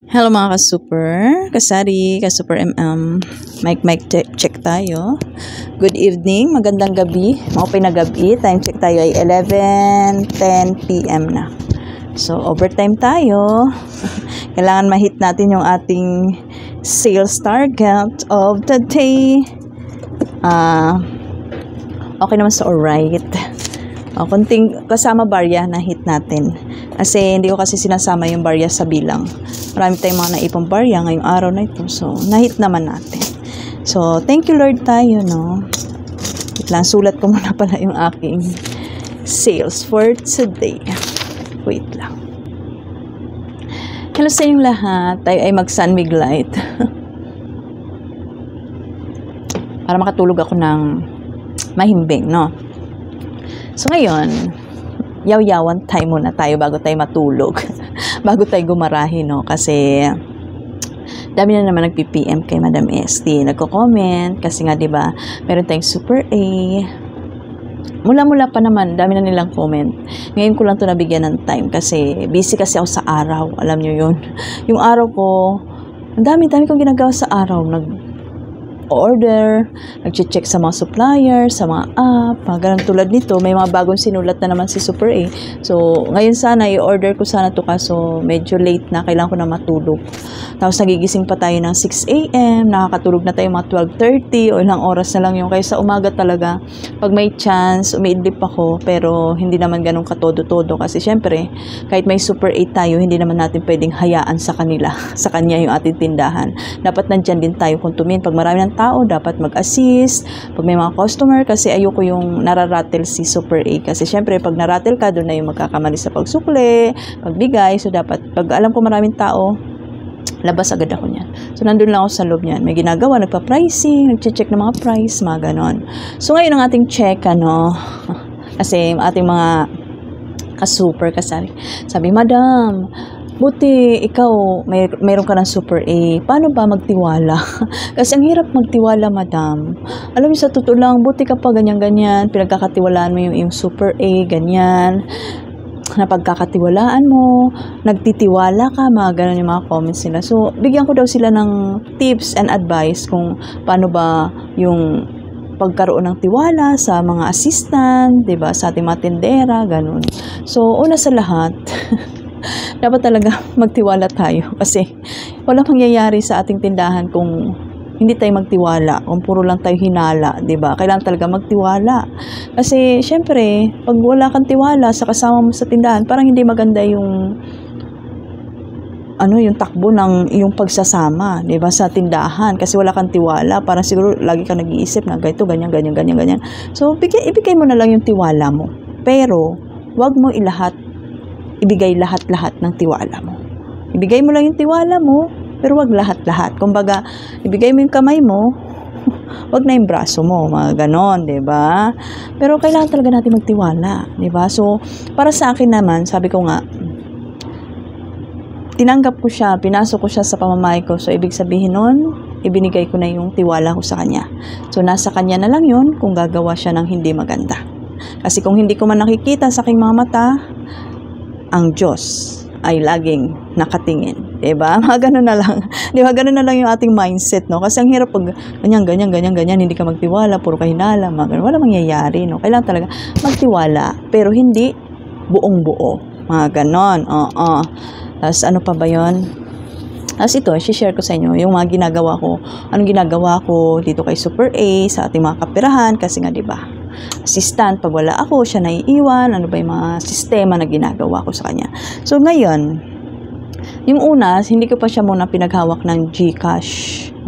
Hello mga ka-super, kasari, ka-super mic check tayo. Good evening, magandang gabi, maupay na gabi, time check tayo ay 11:10 PM na. So overtime tayo, kailangan ma-hit natin yung ating sales target of the day. Okay naman sa alright. Kunting kasama barya na hit natin. Kasi hindi ko kasi sinasama yung barya sa bilang. Marami tayong mga naipong barya ngayong araw na ito. So, na-hit naman natin. So, thank you Lord tayo, no? Wait lang, sulat ko muna pala yung aking sales for today. Wait lang. Hello sa inyong lahat. Tayo ay mag-sunwig light. Para makatulog ako ng mahimbing, no? So ngayon, yaw-yawan time muna tayo bago tayo matulog. Bago tayo gumarahin, no? Kasi dami na naman nagpi-PM kay Madam ST. Nagko-comment kasi nga 'di ba, meron tayong Super A. Mula-mula pa naman, dami na nilang comment. Ngayon ko lang 'to nabigyan ng time kasi busy kasi ako sa araw. Alam niyo 'yun. Yung araw ko, ang dami-dami kong ginagawa sa araw. Order, nag-check sa mga supplier, sa mga app, mga ganun tulad nito. May mga bagong sinulat na naman si Super A. So, ngayon sana, i-order ko sana to kaso medyo late na, kailangan ko na matulog. Tapos, nagigising pa tayo ng 6 AM, nakakatulog na tayo mga 12:30 o ilang oras na lang yung. Kaya sa umaga talaga, pag may chance, umiidlip ako, pero hindi naman ganun katodo-todo. Kasi syempre, kahit may Super A tayo, hindi naman natin pwedeng hayaan sa kanila, sa kanya yung ating tindahan. Dapat nandyan din tayo kung tumin. Pag marami ng tao, dapat mag-assist pag may mga customer kasi ayoko yung nararatel si Super A kasi syempre pag naratel ka, doon na yung magkakamali sa pagsukli, pagbigay. So dapat pag alam ko maraming tao, labas agad ako niyan. So nandun lang ako sa loob niyan, may ginagawa, nagpa-pricing, nagche-check ng mga price, mga ganon. So ngayon ang ating check, kasi ating mga ka-super sabi, Madam, buti ikaw, mayroon ka ng Super A. Paano ba magtiwala? Kasi ang hirap magtiwala, Madam. Alam mo, sa totoo lang, buti ka pa ganyan-ganyan. Pinagkakatiwalaan mo yung Super A, ganyan. Napagkakatiwalaan mo, nagtitiwala ka, mga ganun yung mga comments nila. So, bigyan ko daw sila ng tips and advice kung paano ba yung pagkaroon ng tiwala sa mga assistant, 'di ba? Sa ating mga tindera, ganun. So, una sa lahat, dapat talaga magtiwala tayo kasi walang mangyayari sa ating tindahan kung hindi tayo magtiwala, kung puro lang tayo hinala, 'di ba? Kailangan talaga magtiwala. Kasi syempre, pag wala kang tiwala sa kasama mo sa tindahan, parang hindi maganda yung yung takbo ng yung pagsasama, 'di ba, sa tindahan kasi wala kang tiwala, parang siguro lagi kang nag-iisip na ganito, ganyan. So, ibigay mo na lang yung tiwala mo. Pero, wag mo ibigay lahat-lahat ng tiwala mo. Ibigay mo lang yung tiwala mo, pero wag lahat-lahat. Kumbaga, ibigay mo yung kamay mo, wag na yung braso mo, mga ganon, 'di ba? Pero kailangan talaga natin magtiwala, 'di ba? So, para sa akin naman, sabi ko nga, tinanggap ko siya, pinasok ko siya sa pamamahay ko. So, ibig sabihin nun, ibinigay ko na yung tiwala ko sa kanya. So, nasa kanya na lang yun kung gagawa siya ng hindi maganda. Kasi kung hindi ko man nakikita sa aking mga mata, ang Diyos ay laging nakatingin. Diba? Mga ganun na lang. Diba? Ganun na lang yung ating mindset, no? Kasi ang hirap pag ganyan, hindi ka magtiwala, puro ka hinala, mga ganun. Wala mangyayari, no? Kailangan talaga magtiwala, pero hindi buong buo. Mga ganon. Tapos, ano pa ba yun? Tapos ito, share ko sa inyo yung mga ginagawa ko. Anong ginagawa ko dito kay Super A, sa ating mga kapirahan, kasi nga, diba, assistant, pag wala ako, siya naiiwan, ano ba yung mga sistema na ginagawa ko sa kanya. So, ngayon, yung una, hindi ko pa siya muna pinaghawak ng GCash,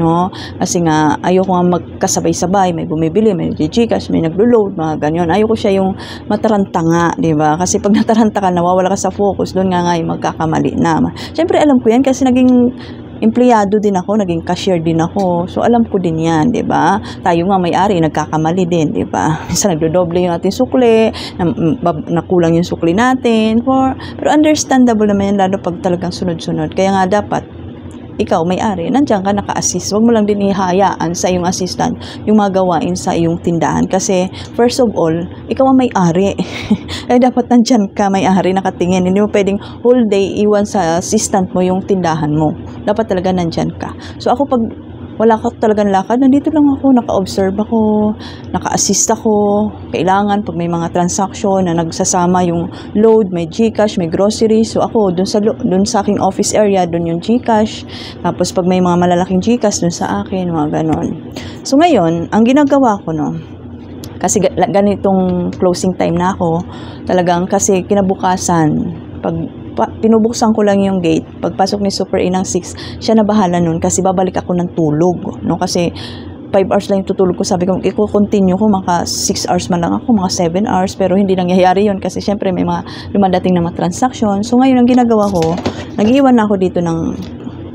no? Kasi nga, ayoko nga magkasabay-sabay, may bumibili, may GCash, may naglo-load, mga ganyan. Ayoko siya yung mataranta nga, di ba? Kasi pag nataranta ka, nawawala ka sa focus, doon nga yung magkakamali na. Siyempre, alam ko yan kasi naging empleyado din ako, naging cashier din ako. So, alam ko din yan, di ba? Tayo nga may-ari, nagkakamali din, di ba? Minsan nagdodoble yung ating sukli, nakulang yung sukli natin. Pero understandable naman yan, lalo pag talagang sunod-sunod. Kaya nga dapat, ikaw may-ari, nandiyan ka naka-assist. Huwag mo lang din ihayaan sa iyong assistant yung mga gawain sa iyong tindahan. Kasi, first of all, ikaw ang may-ari. Kaya dapat nandiyan ka, may-ari, nakatingin. Hindi mo pwedeng whole day iwan sa assistant mo yung tindahan mo. Dapat talaga nandiyan ka. So, ako pag wala ka talagang lakad, nandito lang ako, naka-observe ako, naka-assist ako. Kailangan pag may mga transaction na nagsasama yung load, may GCash, may grocery. So ako dun sa aking office area, dun yung GCash. Tapos pag may mga malalaking GCash dun sa akin, mga ganon. So ngayon, ang ginagawa ko, no, kasi ganitong closing time na ako, talagang kasi kinabukasan, pag pinubuksan ko lang yung gate, pagpasok ni Super A ng 6, siya na bahala nun kasi babalik ako ng tulog, no? Kasi 5 hours lang yung tutulog ko. Sabi ko, i-continue ko, maka 6 hours man lang ako, mga 7 hours, pero hindi nangyayari yun kasi syempre may mga lumadating na mga transaction. So ngayon, ang ginagawa ko, nag-iwan na ako dito ng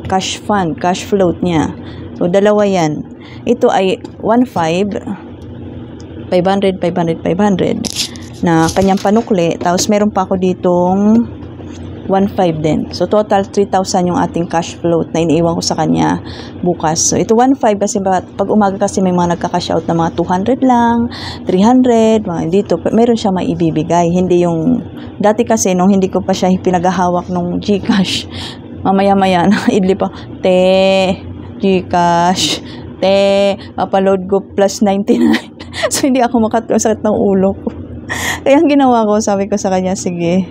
cash fund, cash float niya. So dalawa yan. Ito ay 1,500, 500, 500, 500 na kanyang panukli. Tapos meron pa ako ditong 1,500 din. So, total 3,000 yung ating cash float na iniiwan ko sa kanya bukas. So, ito 1,500 kasi pag umaga kasi may mga nagka-cash out na mga 200 lang, 300, mga dito. Meron siya maibibigay. Hindi yung, dati kasi nung hindi ko pa siya pinaghahawak nung GCash, mamaya-maya na idli pa, GCash, papaload ko plus 99. So, hindi ako makasakit ng ulo ko. Kaya ang ginawa ko, sabi ko sa kanya, sige,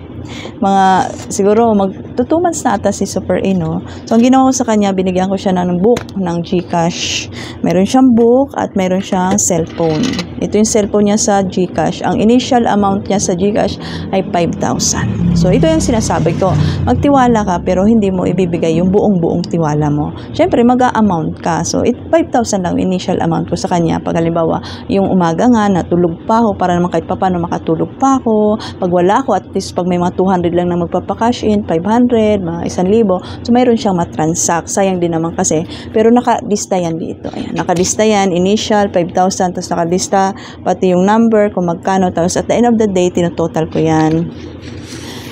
siguro 2 months na ata si Super A, no? So, ang ginawa ko sa kanya, binigyan ko siya ng book ng GCash. Meron siyang book at meron siyang cellphone. Ito yung cellphone niya sa GCash. Ang initial amount niya sa GCash ay 5,000. So, ito yung sinasabi ko. Magtiwala ka, pero hindi mo ibibigay yung buong tiwala mo. Siyempre, mag-a-amount ka. So, 5,000 lang initial amount ko sa kanya. Pag halimbawa, yung umaga nga, natulog pa ako para naman kahit paano makatulog pa ako. Pag wala ako, at least pag may mga 200 lang na magpapakash in, 500, mga 1,000. So, mayroon siyang matransact. Sayang din naman kasi. Pero nakalista yan dito. Ayan, nakalista yan. Initial, 5,000. Tapos nakalista pati yung number, kung magkano. Tapos at the end of the day, tinototal ko yan.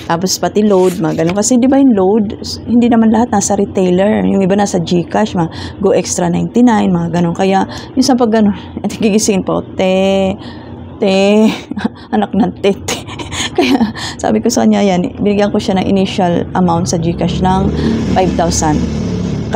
Tapos pati load, mga ganun. Kasi di ba yung load, hindi naman lahat nasa retailer. Yung iba nasa GCash, mga Go Extra 99, mga ganun. Kaya, yung sa pag ganun, gigisingin po, anak ng tete. Kaya, sabi ko sa kanya yan, binigyan ko siya ng initial amount sa GCash ng 5,000.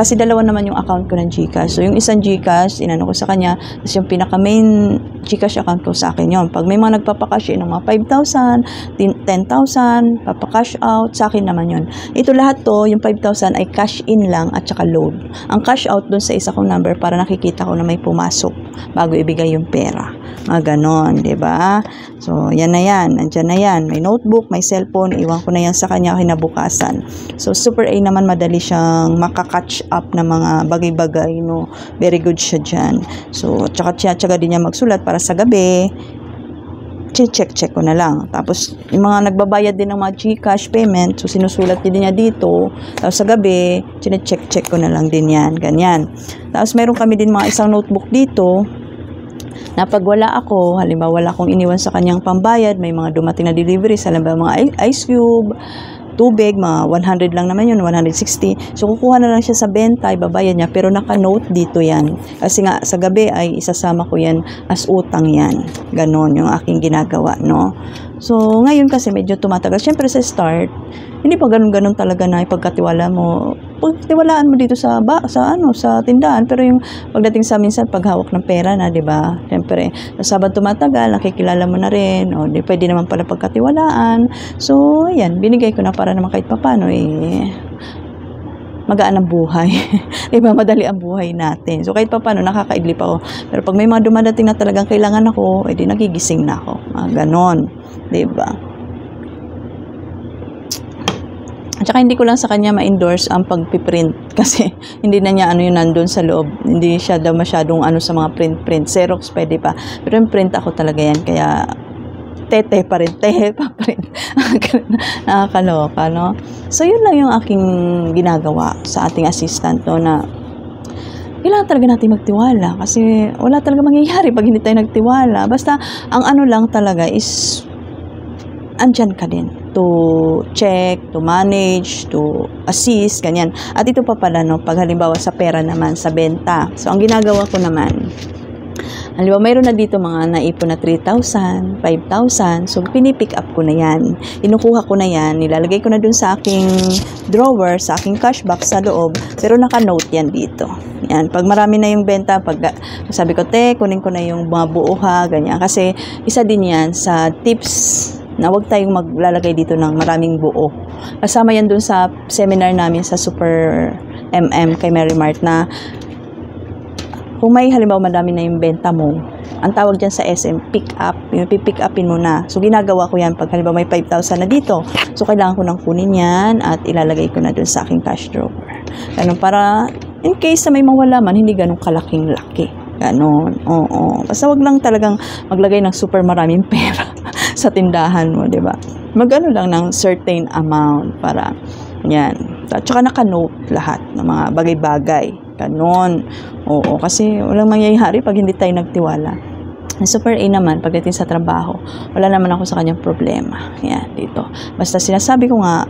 Kasi dalawa naman yung account ko ng GCash. So, yung isang GCash, inano ko sa kanya. Tapos yung pinaka-main GCash account ko sa akin yun. Pag may mga nagpapakash in ng mga 5,000, 10,000, papakash out, sa akin naman yun. Ito lahat to, yung 5,000 ay cash in lang at saka load. Ang cash out dun sa isa kong number para nakikita ko na may pumasok bago ibigay yung pera. Mga ganon, diba? So, yan na yan. Nandyan na yan. May notebook, may cellphone. Iwan ko na yan sa kanya kinabukasan. So, Super A naman madali siyang makakatch up na mga bagay-bagay, no? Very good siya dyan. So, tsaka din niya magsulat para sa gabi, check ko na lang. Tapos, yung mga nagbabayad din ng mga GCash payment, so sinusulat din niya dito. Tapos sa gabi, check ko na lang din yan. Ganyan. Tapos, meron kami din mga isang notebook dito, na pag wala ako, halimbawa wala akong iniwan sa kanyang pambayad, may mga dumating na delivery, halimbawa mga ice cube, tubig, mga 100 lang naman yun, 160. So, kukuha na lang siya sa benta, ibabayad niya, pero naka-note dito yan. Kasi nga, sa gabi ay isasama ko yan as utang yan. Ganon yung aking ginagawa, no? So, ngayon kasi medyo tumatagal. Siyempre sa start, hindi pa ganun-ganun talaga na ipagkatiwala mo. Pagtiwalaan mo dito sa tindahan, pero yung pagdating sa minsan paghawak ng pera na, 'di ba? Siyempre, sa sabad tumatagal, nakikilala mo na rin, o di pwede naman pala pagkatiwalaan. So, ayan, binigay ko na para naman kahit papaano magaan ang buhay. Diba? Madali ang buhay natin. So, kahit paano, nakakaidlip ako. Pero pag may mga dumadating na talagang kailangan ako, edi nagigising na ako. Ganon. Diba? At saka hindi ko lang sa kanya ma-endorse ang pagpiprint. Kasi hindi na niya yun nandun sa loob. Hindi siya daw masyadong sa mga print. Xerox pwede pa. Pero yung print ako talaga yan. Kaya tete pa rin, print. Nakakaloka, no? So, yun lang yung aking ginagawa sa ating assistant, no, na kailangan talaga natin magtiwala kasi wala talaga mangyayari pag hindi tayo nagtiwala. Basta, ang lang talaga is andyan ka din. to check, to manage, to assist, ganyan. At ito pa pala, no, pag halimbawa sa pera naman, sa benta. So, ang ginagawa ko naman, halimbawa, mayroon na dito mga naipon na 3,000, 5,000. So, pinipick up ko na yan. Inukuha ko na yan. Nilalagay ko na dun sa aking drawer, sa aking cash box sa loob. Pero naka-note yan dito. Yan. Pag marami na yung benta, pag sabi ko, kunin ko na yung mga buo ha, ganyan. Kasi, isa din yan sa tips na huwag tayong maglalagay dito ng maraming buo. Kasama yan dun sa seminar namin sa Super MM kay Mary Mart na kung may halimbawa madami na yung benta mo, ang tawag dyan sa SM, pick up. Yung pick upin mo na. So, ginagawa ko yan pag halimbawa may 5,000 na dito. So, kailangan ko nang kunin yan at ilalagay ko na dun sa aking cash drawer. Ganun, para in case na may mawala man, hindi ganun kalaking laki. Ganon. Oo. Basta wag lang talagang maglagay ng super maraming pera sa tindahan mo, di ba? Mag-ano lang ng certain amount para yan. At saka naka-note lahat ng mga bagay-bagay. Ganon. Oo. Kasi walang mangyayari pag hindi tayo nagtiwala. Super A naman, pagdating sa trabaho, wala naman ako sa kanyang problema. Yan, dito. Basta sinasabi ko nga,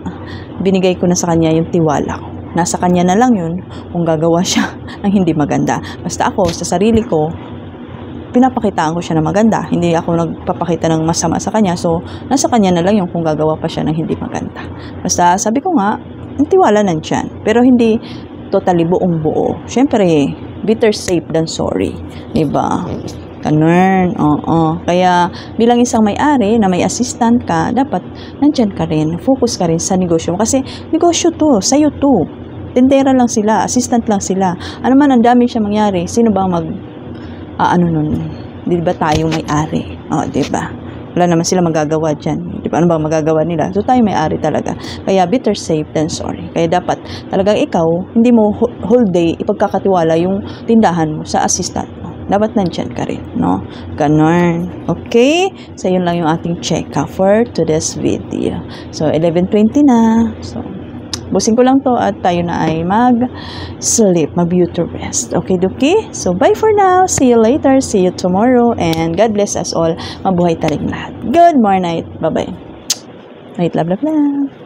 binigay ko na sa kanya yung tiwala ko. Nasa kanya na lang yun kung gagawa siya ng hindi maganda. Basta ako, sa sarili ko, pinapakitaan ko siya na maganda. Hindi ako nagpapakita ng masama sa kanya. So, nasa kanya na lang yung kung gagawa pa siya ng hindi maganda. Basta, sabi ko nga, yung tiwala nandyan. Pero hindi totally buong buo. Siyempre, better safe than sorry. Diba? Ganun. Oo. Kaya, bilang isang may-ari na may assistant ka, dapat nandyan ka rin. Focus ka rin sa negosyo mo. Kasi, negosyo to. Sa'yo to. Tendera lang sila. Assistant lang sila. Ano man, ang dami siya mangyari. Sino ba nun? Di ba tayo may-ari? O, di ba? Wala naman sila magagawa dyan. Di ba? Ano ba magagawa nila? So, tayo may-ari talaga. Kaya, better safe than sorry. Kaya, dapat talagang ikaw, hindi mo whole day ipagkakatiwala yung tindahan mo sa assistant mo. Dapat nandyan ka rin, no? Ganon. Okay? So, yun lang yung ating check-up for today's video. So, 11:20 na. So, busin ko lang to at tayo na ay mag-sleep, mag-beauty rest. Okay, Duki? So, bye for now. See you later. See you tomorrow. And God bless us all. Mabuhay taring lahat. Good morning. Bye-bye. Night, love, love, love.